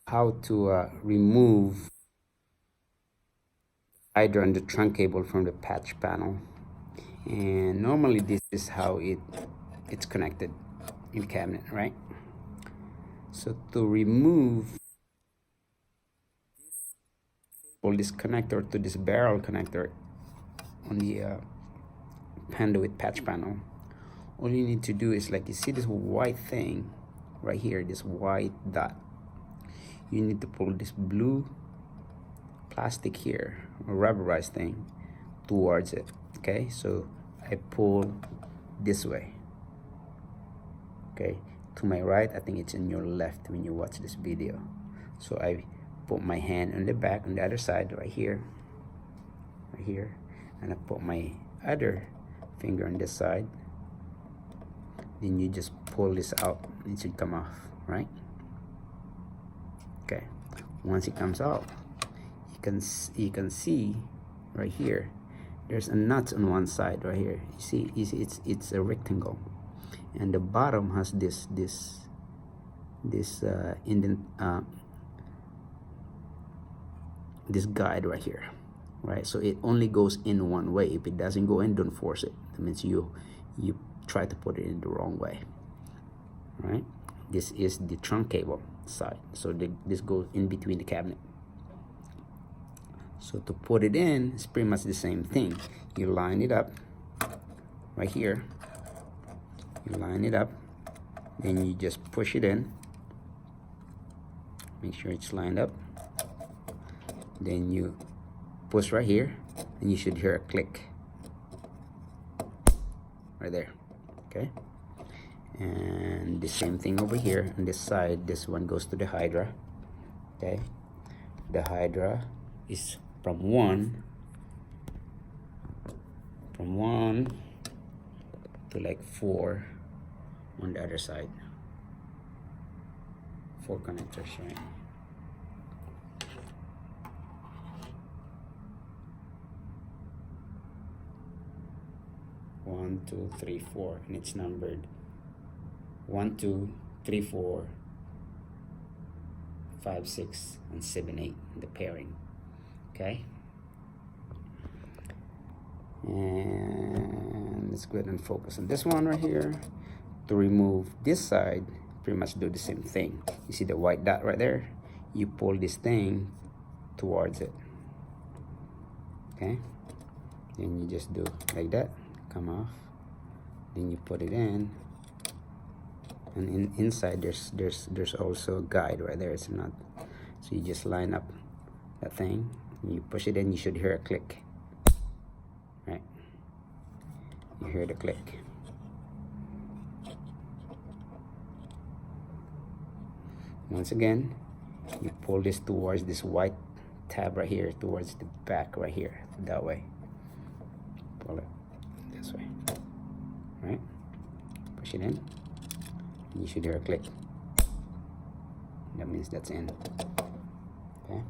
how to remove Hydra and the trunk cable from the patch panel. And normally this is how it's connected in the cabinet, right? So to remove all this connector to this barrel connector on the conduit patch panel, all you need to do is, like, you see this white thing right here, this white dot, you need to pull this blue plastic here, a rubberized thing, towards it. Okay, so I pull this way. Okay, to my right, I think it's in your left when you watch this video. So I put my hand on the back on the other side, right here, and I put my other finger on this side. Then you just pull this out, it should come off, right? Okay, once it comes out, you can see right here, there's a nut on one side right here. You see it's a rectangle, and the bottom has this this guide right here, right? So it only goes in one way. If it doesn't go in, don't force it. That means you try to put it in the wrong way, right? This is the trunk cable side, so this goes in between the cabinet. So to put it in, it's pretty much the same thing. You line it up right here, you line it up, then you just push it in, make sure it's lined up, then you push right here, and you should hear a click right there. Okay, and the same thing over here on this side. This one goes to the Hydra. Okay, the Hydra is from one to like 4 on the other side. 4 connectors, right? One, two, three, 4, and it's numbered 1, 2, 3, 4, 5, 6, and 7, 8. The pairing. Okay. And let's go ahead and focus on this one right here. To remove this side, pretty much do the same thing. You see the white dot right there? You pull this thing towards it. Okay. Then you just do like that. Come off. Then you put it in. And inside there's also a guide right there. It's not. So you just line up that thing. You push it in, you should hear a click, right? You hear the click. Once again, you pull this towards this white tab right here, towards the back right here, that way. Pull it this way, right? Push it in, and you should hear a click. That means that's in. Okay.